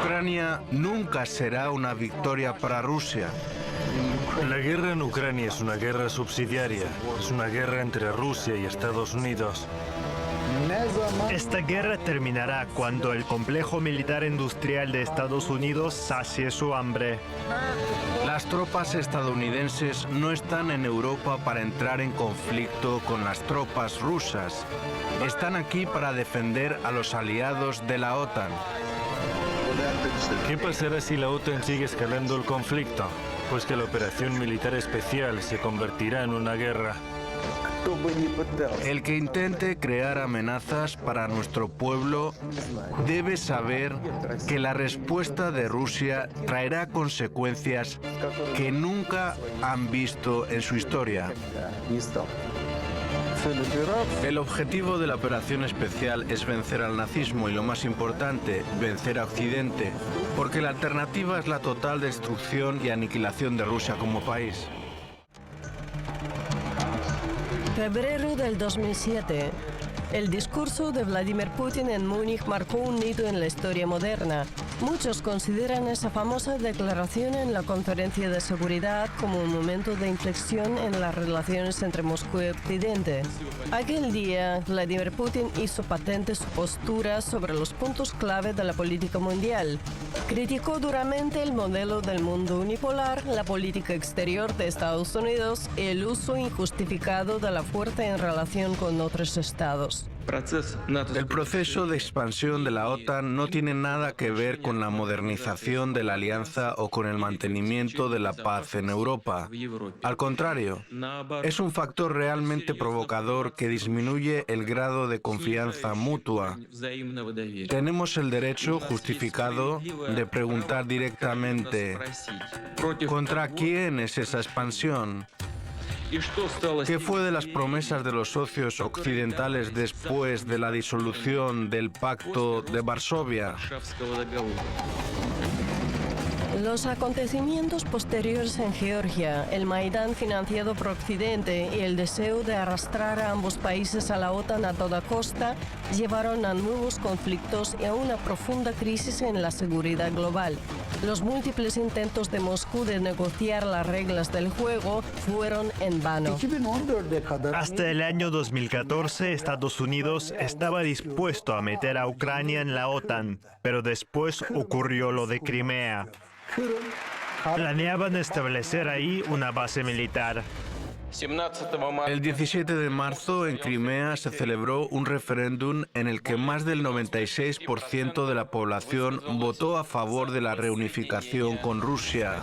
Ucrania nunca será una victoria para Rusia. La guerra en Ucrania es una guerra subsidiaria. Es una guerra entre Rusia y Estados Unidos. Esta guerra terminará cuando el complejo militar industrial de Estados Unidos sacie su hambre. Las tropas estadounidenses no están en Europa para entrar en conflicto con las tropas rusas. Están aquí para defender a los aliados de la OTAN. ¿Qué pasará si la OTAN sigue escalando el conflicto? Pues que la operación militar especial se convertirá en una guerra. El que intente crear amenazas para nuestro pueblo debe saber que la respuesta de Rusia traerá consecuencias que nunca han visto en su historia. El objetivo de la operación especial es vencer al nazismo y, lo más importante, vencer a Occidente, porque la alternativa es la total destrucción y aniquilación de Rusia como país. Febrero del 2007. El discurso de Vladimir Putin en Múnich marcó un hito en la historia moderna. Muchos consideran esa famosa declaración en la Conferencia de Seguridad como un momento de inflexión en las relaciones entre Moscú y Occidente. Aquel día, Vladimir Putin hizo patente su postura sobre los puntos clave de la política mundial. Criticó duramente el modelo del mundo unipolar, la política exterior de Estados Unidos y el uso injustificado de la fuerza en relación con otros estados. El proceso de expansión de la OTAN no tiene nada que ver con la modernización de la alianza o con el mantenimiento de la paz en Europa. Al contrario, es un factor realmente provocador que disminuye el grado de confianza mutua. Tenemos el derecho justificado de preguntar directamente: ¿contra quién es esa expansión? ¿Qué fue de las promesas de los socios occidentales después de la disolución del Pacto de Varsovia? Los acontecimientos posteriores en Georgia, el Maidán financiado por Occidente y el deseo de arrastrar a ambos países a la OTAN a toda costa llevaron a nuevos conflictos y a una profunda crisis en la seguridad global. Los múltiples intentos de Moscú de negociar las reglas del juego fueron en vano. Hasta el año 2014, Estados Unidos estaba dispuesto a meter a Ucrania en la OTAN, pero después ocurrió lo de Crimea. Planeaban establecer ahí una base militar. El 17 de marzo en Crimea se celebró un referéndum en el que más del 96% de la población votó a favor de la reunificación con Rusia.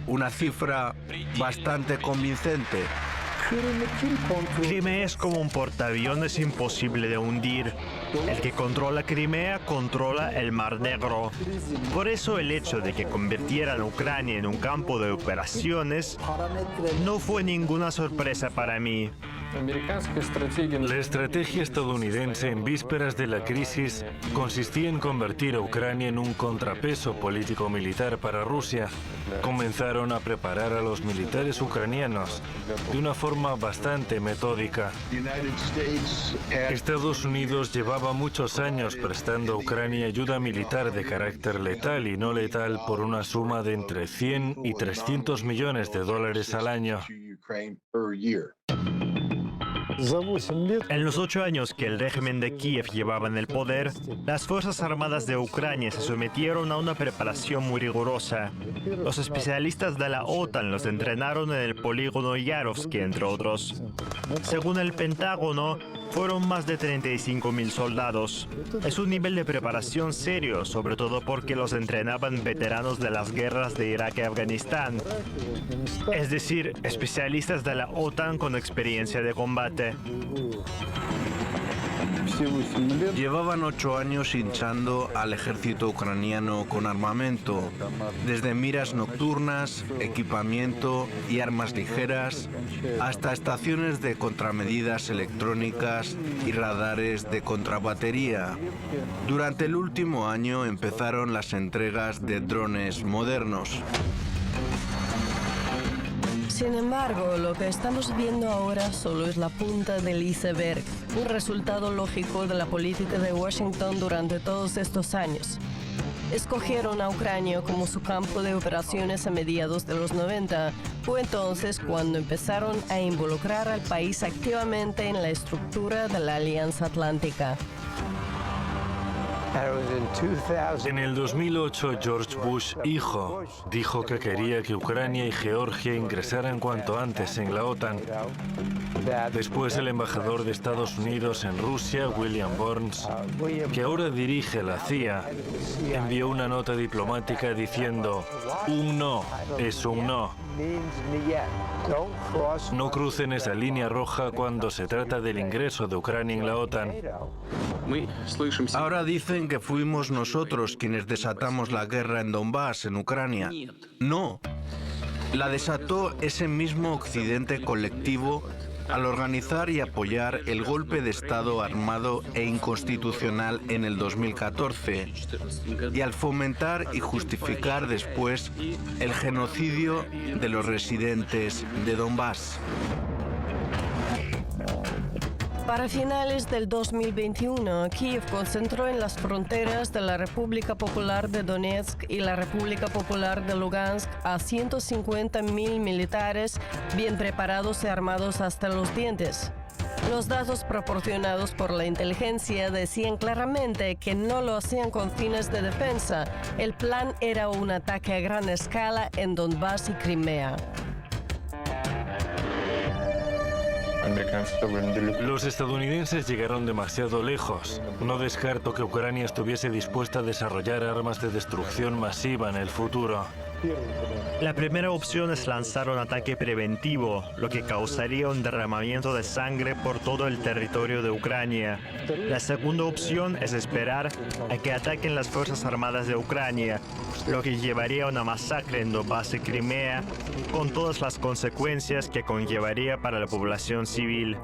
Una cifra bastante convincente. Crimea es como un portaaviones imposible de hundir. El que controla Crimea controla el Mar Negro. Por eso el hecho de que convirtieran a Ucrania en un campo de operaciones no fue ninguna sorpresa para mí. La estrategia estadounidense en vísperas de la crisis consistía en convertir a Ucrania en un contrapeso político-militar para Rusia. Comenzaron a preparar a los militares ucranianos de una forma bastante metódica. Estados Unidos llevaba muchos años prestando a Ucrania ayuda militar de carácter letal y no letal por una suma de entre 100 y 300 millones de dólares al año. En los 8 años que el régimen de Kiev llevaba en el poder, las Fuerzas Armadas de Ucrania se sometieron a una preparación muy rigurosa. Los especialistas de la OTAN los entrenaron en el polígono Yarovsky, entre otros. Según el Pentágono, fueron más de 35.000 soldados. Es un nivel de preparación serio, sobre todo porque los entrenaban veteranos de las guerras de Irak y Afganistán. Es decir, especialistas de la OTAN con experiencia de combate. Llevaban 8 años hinchando al ejército ucraniano con armamento, desde miras nocturnas, equipamiento y armas ligeras, hasta estaciones de contramedidas electrónicas y radares de contrabatería. Durante el último año empezaron las entregas de drones modernos. Sin embargo, lo que estamos viendo ahora solo es la punta del iceberg, un resultado lógico de la política de Washington durante todos estos años. escogieron a Ucrania como su campo de operaciones a mediados de los 90. Fue entonces cuando empezaron a involucrar al país activamente en la estructura de la Alianza Atlántica. En el 2008, George Bush, hijo, dijo que quería que Ucrania y Georgia ingresaran cuanto antes en la OTAN. Después, el embajador de Estados Unidos en Rusia, William Burns, que ahora dirige la CIA, envió una nota diplomática diciendo: un no es un no. No crucen esa línea roja cuando se trata del ingreso de Ucrania en la OTAN. Ahora dicen que fuimos nosotros quienes desatamos la guerra en Donbass, en Ucrania. No, la desató ese mismo Occidente colectivo al organizar y apoyar el golpe de Estado armado e inconstitucional en el 2014 y al fomentar y justificar después el genocidio de los residentes de Donbass. Para finales del 2021, Kiev concentró en las fronteras de la República Popular de Donetsk y la República Popular de Lugansk a 150.000 militares bien preparados y armados hasta los dientes. Los datos proporcionados por la inteligencia decían claramente que no lo hacían con fines de defensa. El plan era un ataque a gran escala en Donbass y Crimea. Los estadounidenses llegaron demasiado lejos. No descarto que Ucrania estuviese dispuesta a desarrollar armas de destrucción masiva en el futuro. La primera opción es lanzar un ataque preventivo, lo que causaría un derramamiento de sangre por todo el territorio de Ucrania. La segunda opción es esperar a que ataquen las Fuerzas Armadas de Ucrania, lo que llevaría a una masacre en Donbass y Crimea, con todas las consecuencias que conllevaría para la población civil.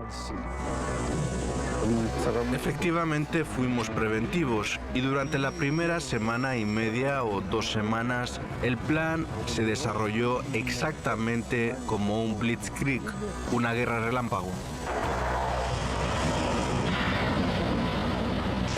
Efectivamente fuimos preventivos y durante la primera semana y media o 2 semanas el plan se desarrolló exactamente como un blitzkrieg, una guerra relámpago.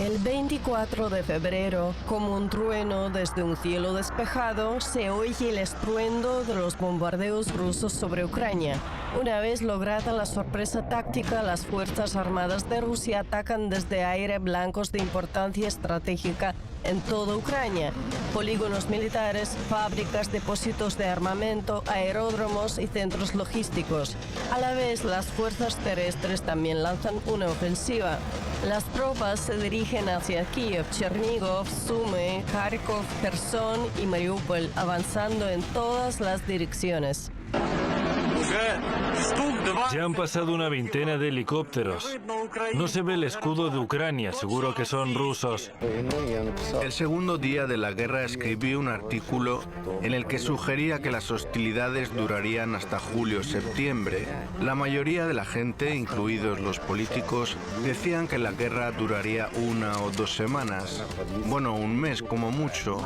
El 24 de febrero, como un trueno desde un cielo despejado, se oye el estruendo de los bombardeos rusos sobre Ucrania. Una vez lograda la sorpresa táctica, las Fuerzas Armadas de Rusia atacan desde aire blancos de importancia estratégica en toda Ucrania: polígonos militares, fábricas, depósitos de armamento, aeródromos y centros logísticos. A la vez, las fuerzas terrestres también lanzan una ofensiva. Las tropas se dirigen hacia Kiev, Chernígov, Sumy, Kharkov, Kherson y Mariupol, avanzando en todas las direcciones. Ya han pasado una veintena de helicópteros. No se ve el escudo de Ucrania, seguro que son rusos. El segundo día de la guerra escribí un artículo en el que sugería que las hostilidades durarían hasta julio-septiembre. La mayoría de la gente, incluidos los políticos, decían que la guerra duraría 1 o 2 semanas. Bueno, un mes como mucho.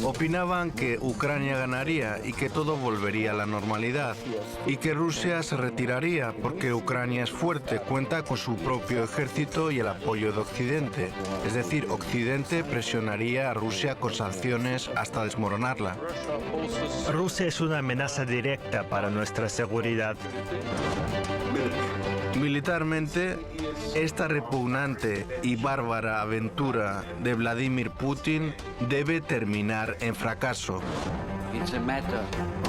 Opinaban que Ucrania ganaría y que todo volvería a la normalidad, y que Rusia se retiraría porque Ucrania es fuerte, cuenta con su propio ejército y el apoyo de Occidente. Es decir, Occidente presionaría a Rusia con sanciones hasta desmoronarla. Rusia es una amenaza directa para nuestra seguridad. Militarmente, esta repugnante y bárbara aventura de Vladimir Putin debe terminar en fracaso.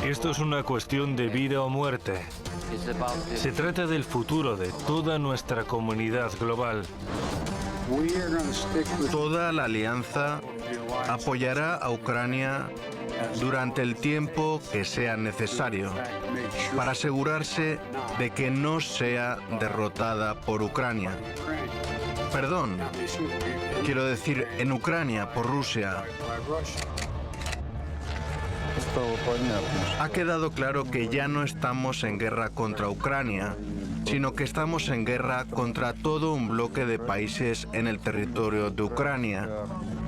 Esto es una cuestión de vida o muerte. Se trata del futuro de toda nuestra comunidad global. Toda la alianza apoyará a Ucrania durante el tiempo que sea necesario para asegurarse de que no sea derrotada por Ucrania. Perdón, quiero decir en Ucrania por Rusia. Ha quedado claro que ya no estamos en guerra contra Ucrania, sino que estamos en guerra contra todo un bloque de países en el territorio de Ucrania,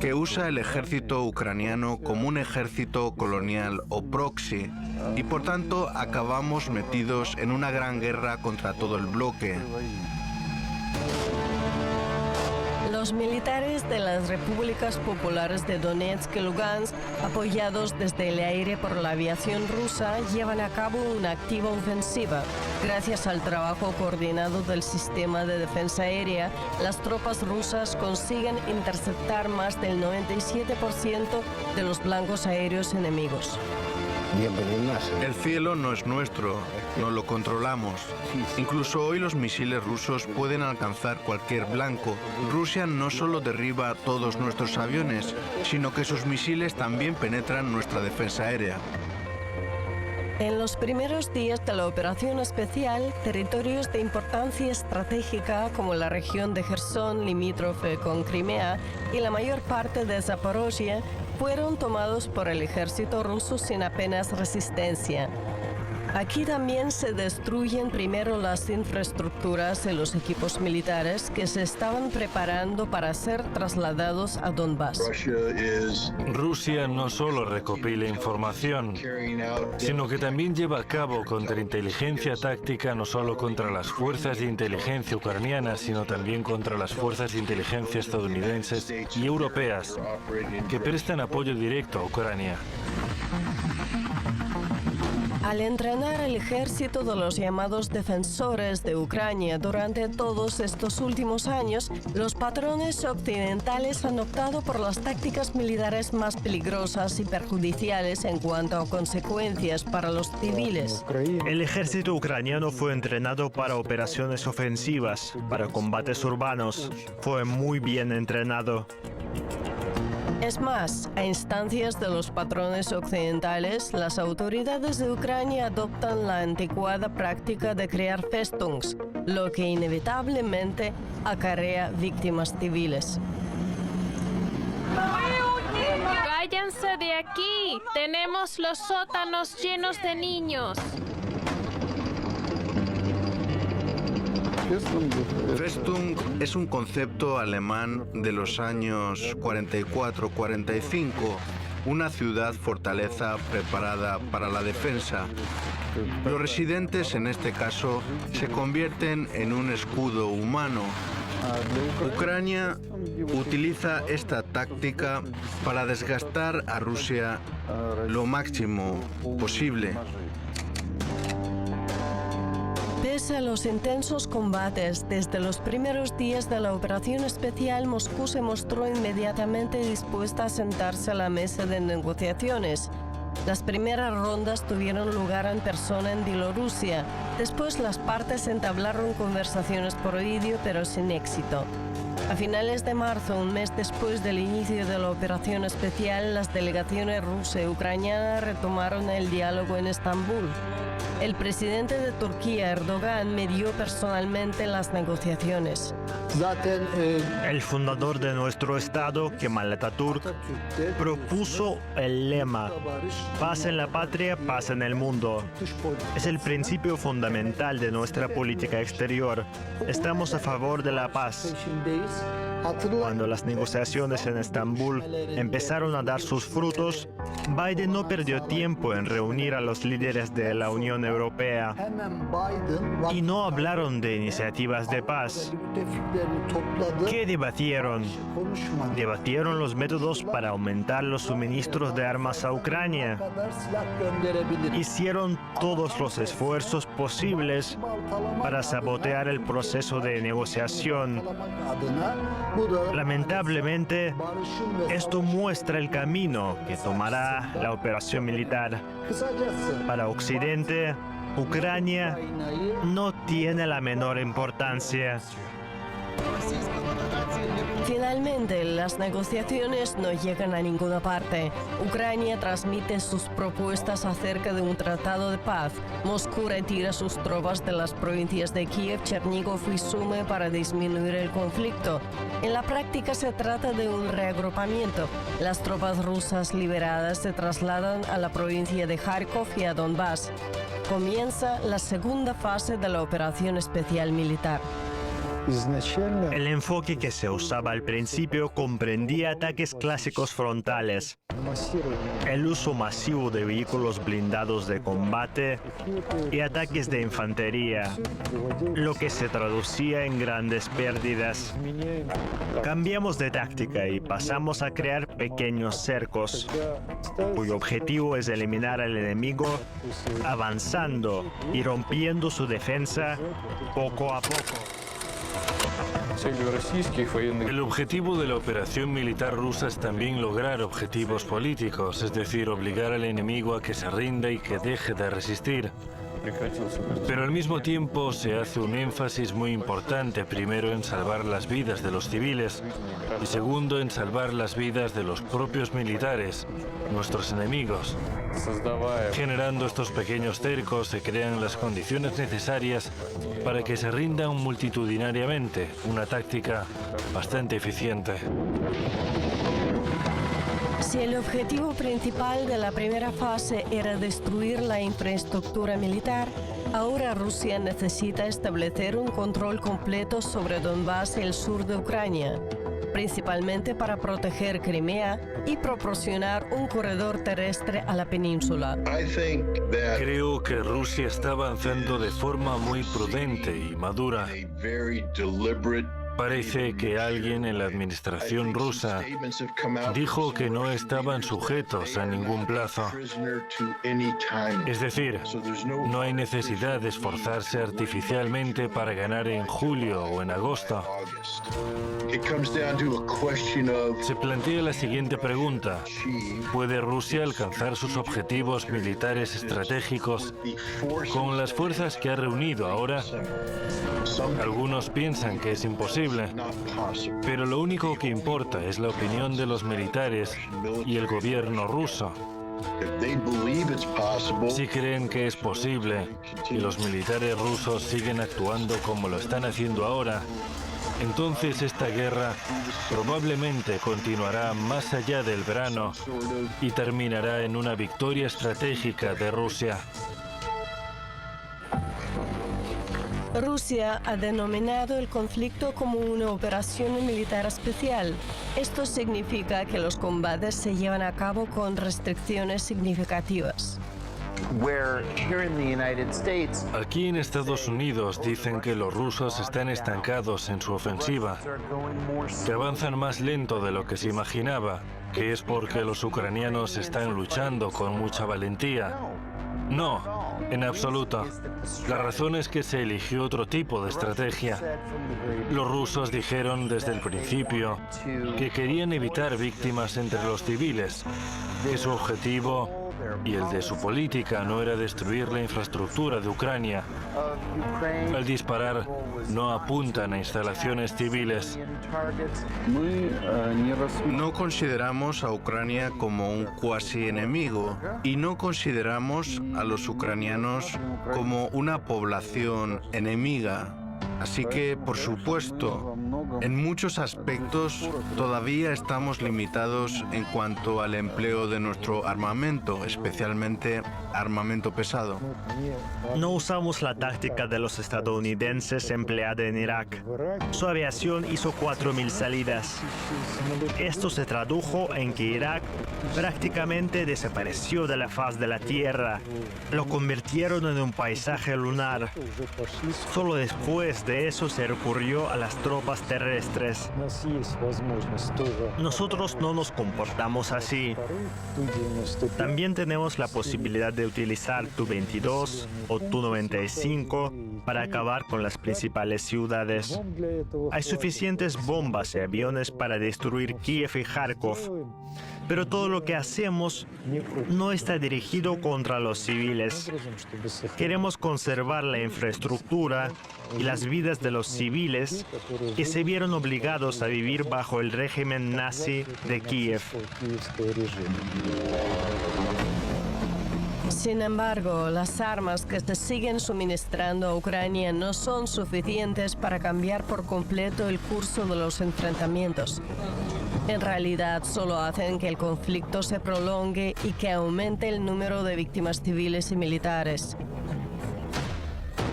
que usa el ejército ucraniano como un ejército colonial o proxy, y por tanto acabamos metidos en una gran guerra contra todo el bloque. Los militares de las repúblicas populares de Donetsk y Lugansk, apoyados desde el aire por la aviación rusa, llevan a cabo una activa ofensiva. Gracias al trabajo coordinado del sistema de defensa aérea, las tropas rusas consiguen interceptar más del 97% de los blancos aéreos enemigos. El cielo no es nuestro, no lo controlamos. Incluso hoy los misiles rusos pueden alcanzar cualquier blanco. Rusia no solo derriba todos nuestros aviones, sino que sus misiles también penetran nuestra defensa aérea. En los primeros días de la operación especial, territorios de importancia estratégica como la región de Jersón, limítrofe con Crimea, y la mayor parte de Zaporozhye fueron tomados por el ejército ruso sin apenas resistencia. Aquí también se destruyen primero las infraestructuras y los equipos militares que se estaban preparando para ser trasladados a Donbass. Rusia no solo recopila información, sino que también lleva a cabo contrainteligencia táctica no solo contra las fuerzas de inteligencia ucranianas, sino también contra las fuerzas de inteligencia estadounidenses y europeas que prestan apoyo directo a Ucrania. Al entrenar el ejército de los llamados defensores de Ucrania durante todos estos últimos años, los patrones occidentales han optado por las tácticas militares más peligrosas y perjudiciales en cuanto a consecuencias para los civiles. El ejército ucraniano fue entrenado para operaciones ofensivas, para combates urbanos. Fue muy bien entrenado. Es más, a instancias de los patrones occidentales, las autoridades de Ucrania adoptan la anticuada práctica de crear Festungs, lo que inevitablemente acarrea víctimas civiles. ¡Váyanse de aquí! ¡Tenemos los sótanos llenos de niños! Festung es un concepto alemán de los años 44-45, una ciudad fortaleza preparada para la defensa. Los residentes en este caso se convierten en un escudo humano. Ucrania utiliza esta táctica para desgastar a Rusia lo máximo posible. Pese a los intensos combates, desde los primeros días de la operación especial, Moscú se mostró inmediatamente dispuesta a sentarse a la mesa de negociaciones. Las primeras rondas tuvieron lugar en persona en Bielorrusia. Después las partes entablaron conversaciones por vídeo, pero sin éxito. A finales de marzo, un mes después del inicio de la operación especial, las delegaciones rusa y ucraniana retomaron el diálogo en Estambul. El presidente de Turquía, Erdogan, medió personalmente las negociaciones. El fundador de nuestro Estado, Kemal Atatürk, propuso el lema «Paz en la patria, paz en el mundo». Es el principio fundamental de nuestra política exterior. Estamos a favor de la paz. Cuando las negociaciones en Estambul empezaron a dar sus frutos, Biden no perdió tiempo en reunir a los líderes de la Unión Europea y no hablaron de iniciativas de paz. ¿Qué debatieron? Debatieron los métodos para aumentar los suministros de armas a Ucrania. Hicieron todos los esfuerzos posibles para sabotear el proceso de negociación. Lamentablemente, esto muestra el camino que tomará la operación militar. Para Occidente, Ucrania no tiene la menor importancia. Finalmente, las negociaciones no llegan a ninguna parte. Ucrania transmite sus propuestas acerca de un tratado de paz. Moscú retira sus tropas de las provincias de Kiev, Chernigov y Sumy para disminuir el conflicto. En la práctica se trata de un reagrupamiento. Las tropas rusas liberadas se trasladan a la provincia de Kharkov y a Donbass. Comienza la segunda fase de la operación especial militar. El enfoque que se usaba al principio comprendía ataques clásicos frontales, el uso masivo de vehículos blindados de combate y ataques de infantería, lo que se traducía en grandes pérdidas. Cambiamos de táctica y pasamos a crear pequeños cercos, cuyo objetivo es eliminar al enemigo avanzando y rompiendo su defensa poco a poco. El objetivo de la operación militar rusa es también lograr objetivos políticos, es decir, obligar al enemigo a que se rinda y que deje de resistir. Pero al mismo tiempo se hace un énfasis muy importante, primero en salvar las vidas de los civiles y segundo en salvar las vidas de los propios militares, nuestros enemigos. Generando estos pequeños cercos se crean las condiciones necesarias para que se rindan multitudinariamente, una táctica bastante eficiente. Si el objetivo principal de la primera fase era destruir la infraestructura militar, ahora Rusia necesita establecer un control completo sobre Donbass y el sur de Ucrania, principalmente para proteger Crimea y proporcionar un corredor terrestre a la península. Creo que Rusia está avanzando de forma muy prudente y madura. Parece que alguien en la administración rusa dijo que no estaban sujetos a ningún plazo. Es decir, no hay necesidad de esforzarse artificialmente para ganar en julio o en agosto. Se plantea la siguiente pregunta: ¿puede Rusia alcanzar sus objetivos militares estratégicos con las fuerzas que ha reunido ahora? Algunos piensan que es imposible, pero lo único que importa es la opinión de los militares y el gobierno ruso. Si creen que es posible y los militares rusos siguen actuando como lo están haciendo ahora, entonces esta guerra probablemente continuará más allá del verano y terminará en una victoria estratégica de Rusia. Rusia ha denominado el conflicto como una operación militar especial. Esto significa que los combates se llevan a cabo con restricciones significativas. Aquí en Estados Unidos dicen que los rusos están estancados en su ofensiva, que avanzan más lento de lo que se imaginaba, que es porque los ucranianos están luchando con mucha valentía. No, en absoluto. La razón es que se eligió otro tipo de estrategia. Los rusos dijeron desde el principio que querían evitar víctimas entre los civiles, que su objetivo y el de su política no era destruir la infraestructura de Ucrania. Al disparar, no apuntan a instalaciones civiles. No consideramos a Ucrania como un cuasi enemigo y no consideramos a los ucranianos como una población enemiga. Así que, por supuesto, en muchos aspectos todavía estamos limitados en cuanto al empleo de nuestro armamento, especialmente armamento pesado. No usamos la táctica de los estadounidenses empleada en Irak. Su aviación hizo 4.000 salidas. Esto se tradujo en que Irak prácticamente desapareció de la faz de la Tierra. Lo convirtieron en un paisaje lunar. Solo después de eso se recurrió a las tropas terrestres. Nosotros no nos comportamos así. También tenemos la posibilidad de utilizar Tu-22 o Tu-95 para acabar con las principales ciudades. Hay suficientes bombas y aviones para destruir Kiev y Kharkov, pero todo lo que hacemos no está dirigido contra los civiles. Queremos conservar la infraestructura y las vidas de los civiles que se vieron obligados a vivir bajo el régimen nazi de Kiev. Sin embargo, las armas que se siguen suministrando a Ucrania no son suficientes para cambiar por completo el curso de los enfrentamientos. En realidad, solo hacen que el conflicto se prolongue y que aumente el número de víctimas civiles y militares.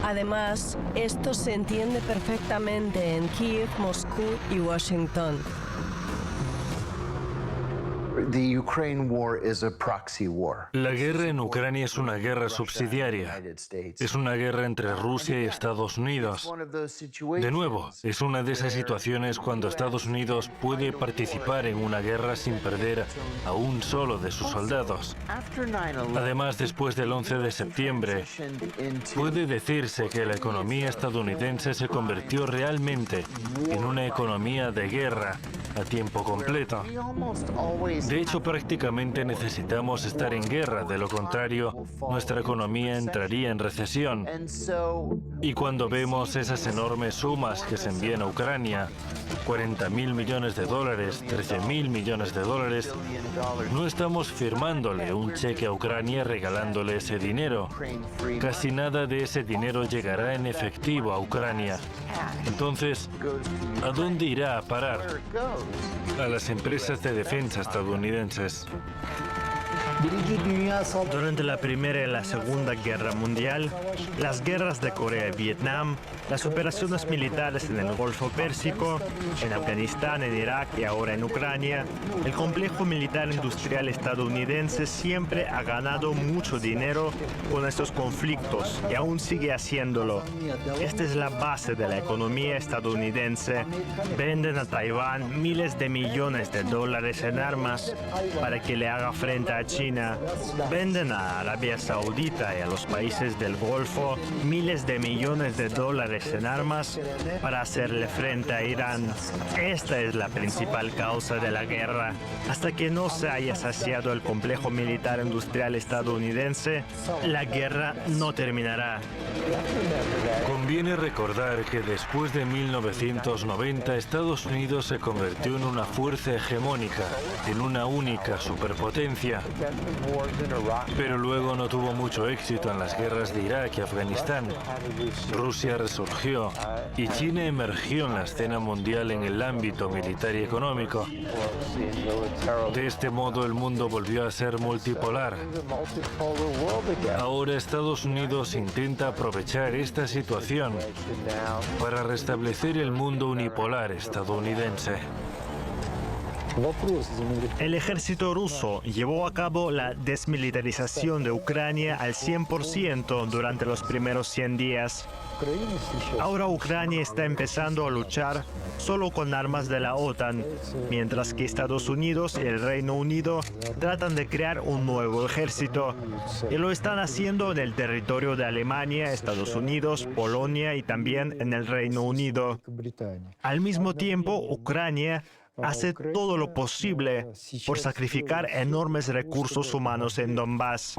Además, esto se entiende perfectamente en Kiev, Moscú y Washington. La guerra en Ucrania es una guerra subsidiaria. Es una guerra entre Rusia y Estados Unidos. De nuevo, es una de esas situaciones cuando Estados Unidos puede participar en una guerra sin perder a un solo de sus soldados. Además, después del 11 de septiembre, puede decirse que la economía estadounidense se convirtió realmente en una economía de guerra a tiempo completo. De hecho, prácticamente necesitamos estar en guerra, de lo contrario, nuestra economía entraría en recesión. Y cuando vemos esas enormes sumas que se envían a Ucrania, 40.000 millones de dólares, 13.000 millones de dólares, no estamos firmándole un cheque a Ucrania regalándole ese dinero. Casi nada de ese dinero llegará en efectivo a Ucrania. Entonces, ¿a dónde irá a parar? A las empresas de defensa estadounidenses. Durante la Primera y la Segunda Guerra Mundial, las guerras de Corea y Vietnam, las operaciones militares en el Golfo Pérsico, en Afganistán, en Irak y ahora en Ucrania, el complejo militar industrial estadounidense siempre ha ganado mucho dinero con estos conflictos y aún sigue haciéndolo. Esta es la base de la economía estadounidense. Venden a Taiwán miles de millones de dólares en armas para que le haga frente a China. Venden a Arabia Saudita y a los países del Golfo miles de millones de dólares en armas para hacerle frente a Irán. Esta es la principal causa de la guerra. Hasta que no se haya saciado el complejo militar industrial estadounidense, la guerra no terminará. Conviene recordar que después de 1990, Estados Unidos se convirtió en una fuerza hegemónica, en una única superpotencia. Pero luego no tuvo mucho éxito en las guerras de Irak y Afganistán. Rusia resurgió y China emergió en la escena mundial en el ámbito militar y económico. De este modo el mundo volvió a ser multipolar. Ahora Estados Unidos intenta aprovechar esta situación para restablecer el mundo unipolar estadounidense. El ejército ruso llevó a cabo la desmilitarización de Ucrania al 100% durante los primeros 100 días. Ahora Ucrania está empezando a luchar solo con armas de la OTAN, mientras que Estados Unidos y el Reino Unido tratan de crear un nuevo ejército. Y lo están haciendo en el territorio de Alemania, Estados Unidos, Polonia y también en el Reino Unido. Al mismo tiempo, Ucrania hace todo lo posible por sacrificar enormes recursos humanos en Donbass.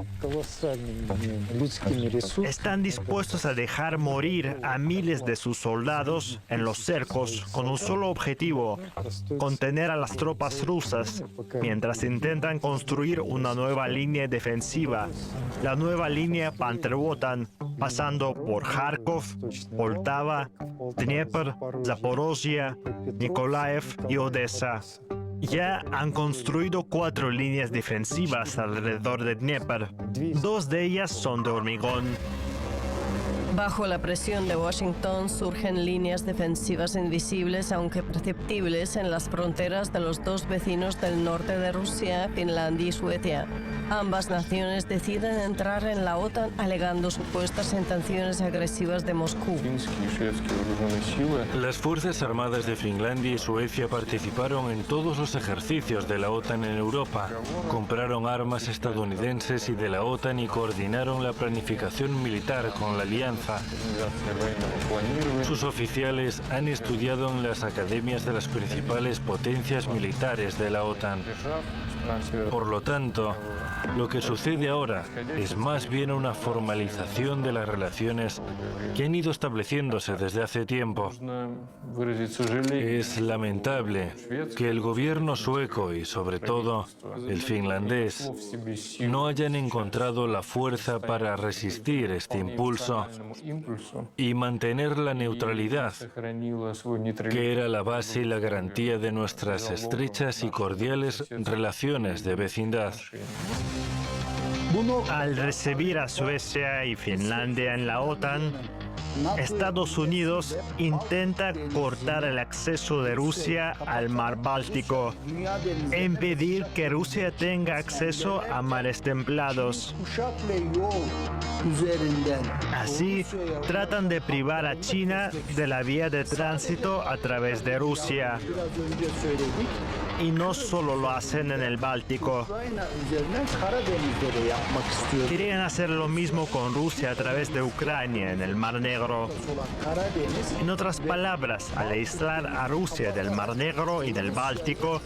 Están dispuestos a dejar morir a miles de sus soldados en los cercos con un solo objetivo: contener a las tropas rusas, mientras intentan construir una nueva línea defensiva, la nueva línea Panterwotan, pasando por Kharkov, Poltava, Dnieper, Zaporozhia, Nikolaev y Odessa. Ya han construido 4 líneas defensivas alrededor de Dnieper. 2 de ellas son de hormigón. Bajo la presión de Washington surgen líneas defensivas invisibles, aunque perceptibles, en las fronteras de los 2 vecinos del norte de Rusia, Finlandia y Suecia. Ambas naciones deciden entrar en la OTAN alegando supuestas intenciones agresivas de Moscú. Las Fuerzas Armadas de Finlandia y Suecia participaron en todos los ejercicios de la OTAN en Europa, compraron armas estadounidenses y de la OTAN y coordinaron la planificación militar con la alianza. Sus oficiales han estudiado en las academias de las principales potencias militares de la OTAN. Por lo tanto, lo que sucede ahora es más bien una formalización de las relaciones que han ido estableciéndose desde hace tiempo. Es lamentable que el gobierno sueco y sobre todo el finlandés no hayan encontrado la fuerza para resistir este impulso y mantener la neutralidad, que era la base y la garantía de nuestras estrechas y cordiales relaciones de vecindad. Al recibir a Suecia y Finlandia en la OTAN, Estados Unidos intenta cortar el acceso de Rusia al mar Báltico e impedir que Rusia tenga acceso a mares templados. Así, tratan de privar a China de la vía de tránsito a través de Rusia. Y no solo lo hacen en el Báltico. Querían hacer lo mismo con Rusia a través de Ucrania en el Mar Negro. En otras palabras, al aislar a Rusia del Mar Negro y del Báltico,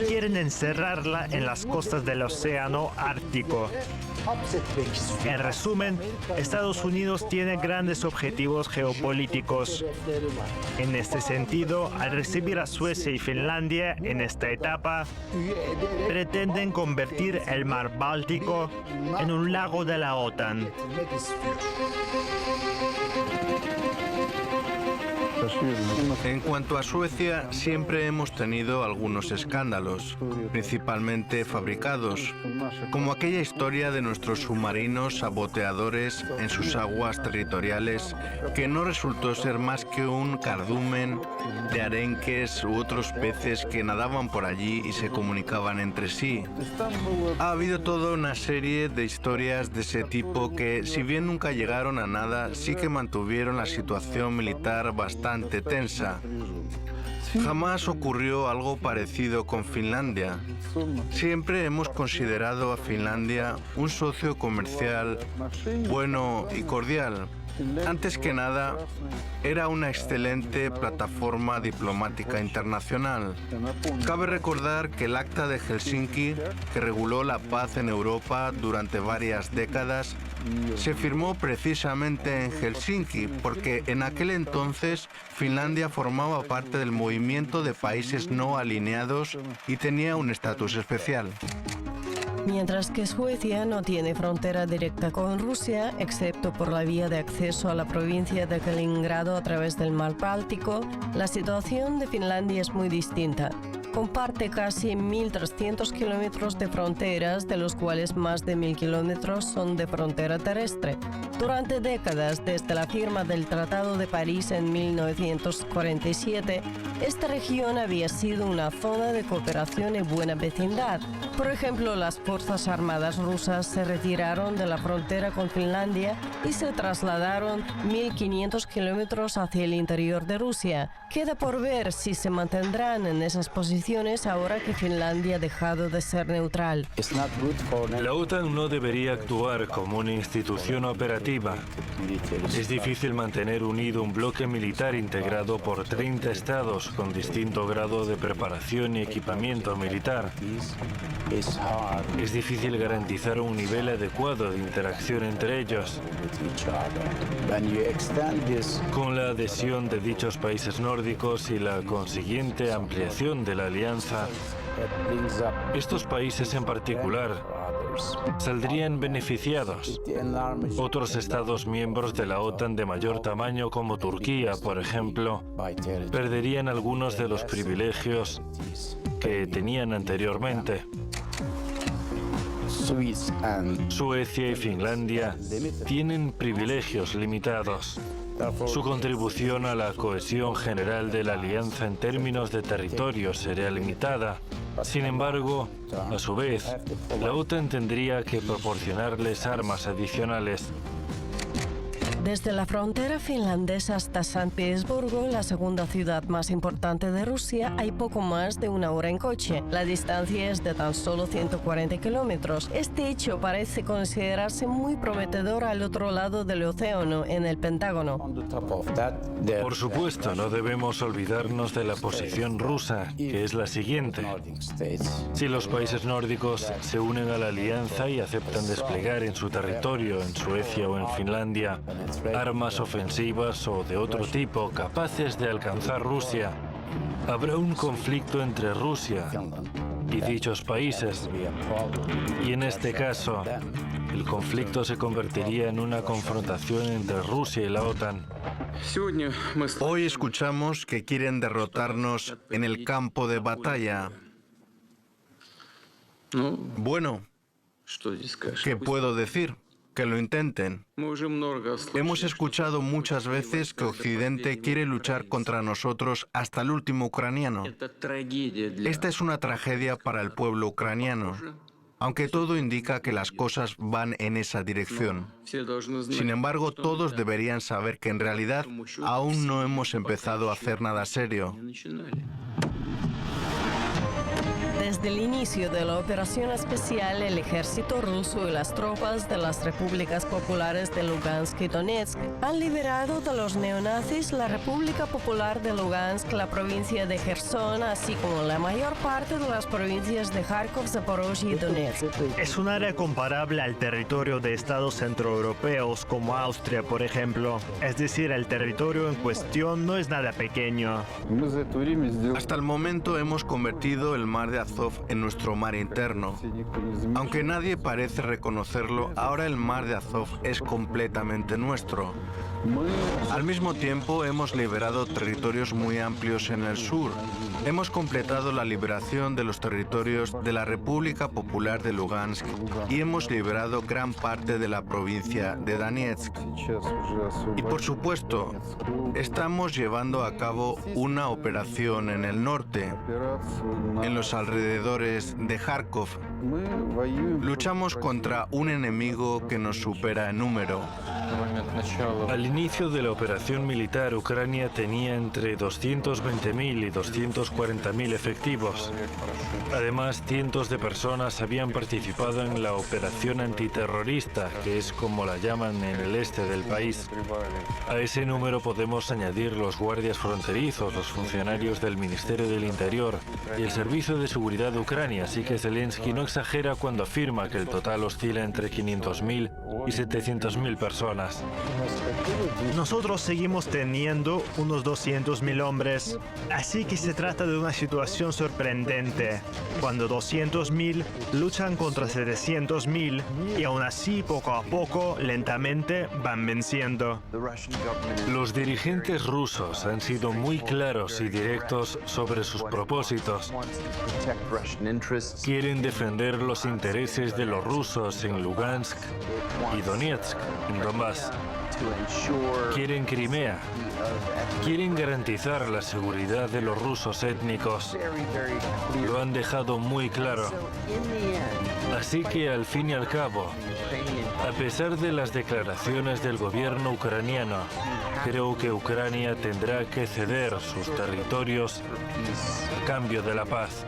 quieren encerrarla en las costas del Océano Ártico. En resumen, Estados Unidos tiene grandes objetivos geopolíticos. En este sentido, al recibir a Suecia y Finlandia en esta etapa, pretenden convertir el mar Báltico en un lago de la OTAN. En cuanto a Suecia, siempre hemos tenido algunos escándalos, principalmente fabricados, como aquella historia de nuestros submarinos saboteadores en sus aguas territoriales, que no resultó ser más que un cardumen de arenques u otros peces que nadaban por allí y se comunicaban entre sí. Ha habido toda una serie de historias de ese tipo que, si bien nunca llegaron a nada, sí que mantuvieron la situación militar bastante tensa. Jamás ocurrió algo parecido con Finlandia. Siempre hemos considerado a Finlandia un socio comercial bueno y cordial. Antes que nada, era una excelente plataforma diplomática internacional. Cabe recordar que el Acta de Helsinki, que reguló la paz en Europa durante varias décadas, se firmó precisamente en Helsinki, porque en aquel entonces Finlandia formaba parte del movimiento de países no alineados y tenía un estatus especial. Mientras que Suecia no tiene frontera directa con Rusia, excepto por la vía de acceso a la provincia de Kaliningrado a través del mar Báltico, la situación de Finlandia es muy distinta. Comparte casi 1.300 kilómetros de fronteras, de los cuales más de 1.000 kilómetros son de frontera terrestre. Durante décadas, desde la firma del Tratado de París en 1947, esta región había sido una zona de cooperación y buena vecindad. Por ejemplo, las Fuerzas Armadas rusas se retiraron de la frontera con Finlandia y se trasladaron 1.500 kilómetros hacia el interior de Rusia. Queda por ver si se mantendrán en esas posiciones ahora que Finlandia ha dejado de ser neutral. La OTAN no debería actuar como una institución operativa. Es difícil mantener unido un bloque militar integrado por 30 estados con distinto grado de preparación y equipamiento militar. Es difícil garantizar un nivel adecuado de interacción entre ellos. Con la adhesión de dichos países nórdicos y la consiguiente ampliación de la alianza, estos países en particular saldrían beneficiados. Otros estados miembros de la OTAN de mayor tamaño, como Turquía, por ejemplo, perderían algunos de los privilegios que tenían anteriormente. Suecia y Finlandia tienen privilegios limitados. Su contribución a la cohesión general de la alianza en términos de territorio sería limitada. Sin embargo, a su vez, la OTAN tendría que proporcionarles armas adicionales. Desde la frontera finlandesa hasta San Petersburgo, la segunda ciudad más importante de Rusia, hay poco más de una hora en coche. La distancia es de tan solo 140 kilómetros. Este hecho parece considerarse muy prometedor al otro lado del océano, en el Pentágono. Por supuesto, no debemos olvidarnos de la posición rusa, que es la siguiente. Si los países nórdicos se unen a la alianza y aceptan desplegar en su territorio, en Suecia o en Finlandia, armas ofensivas o de otro tipo capaces de alcanzar Rusia, habrá un conflicto entre Rusia y dichos países. Y en este caso, el conflicto se convertiría en una confrontación entre Rusia y la OTAN. Hoy escuchamos que quieren derrotarnos en el campo de batalla. Bueno, ¿qué puedo decir? Que lo intenten. Hemos escuchado muchas veces que Occidente quiere luchar contra nosotros hasta el último ucraniano. Esta es una tragedia para el pueblo ucraniano, aunque todo indica que las cosas van en esa dirección. Sin embargo, todos deberían saber que en realidad aún no hemos empezado a hacer nada serio. Desde el inicio de la operación especial, el ejército ruso y las tropas de las repúblicas populares de Lugansk y Donetsk han liberado de los neonazis la República Popular de Lugansk, la provincia de Gerson, así como la mayor parte de las provincias de Kharkov, Zaporozhye y Donetsk. Es un área comparable al territorio de estados centroeuropeos como Austria, por ejemplo. Es decir, el territorio en cuestión no es nada pequeño. Hasta el momento hemos convertido el mar de Azov en nuestro mar interno. Aunque nadie parece reconocerlo, ahora el mar de Azov es completamente nuestro. Al mismo tiempo, hemos liberado territorios muy amplios en el sur. Hemos completado la liberación de los territorios de la República Popular de Lugansk y hemos liberado gran parte de la provincia de Donetsk. Y por supuesto, estamos llevando a cabo una operación en el norte, en los alrededores de Kharkov. Luchamos contra un enemigo que nos supera en número. Al inicio de la operación militar, Ucrania tenía entre 220.000 y 240.000 efectivos. Además, cientos de personas habían participado en la operación antiterrorista, que es como la llaman en el este del país. A ese número podemos añadir los guardias fronterizos, los funcionarios del Ministerio del Interior y el Servicio de Seguridad de Ucrania, así que Zelensky no exagera cuando afirma que el total oscila entre 500.000 y 700.000 personas. Nosotros seguimos teniendo unos 200.000 hombres, así que se trata de una situación sorprendente, cuando 200.000 luchan contra 700.000 y aún así, poco a poco, lentamente, van venciendo. Los dirigentes rusos han sido muy claros y directos sobre sus propósitos. Quieren defender los intereses de los rusos en Lugansk y Donetsk, en Donbass. Quieren Crimea. Quieren garantizar la seguridad de los rusos étnicos. Lo han dejado muy claro. Así que, al fin y al cabo, a pesar de las declaraciones del gobierno ucraniano, creo que Ucrania tendrá que ceder sus territorios a cambio de la paz.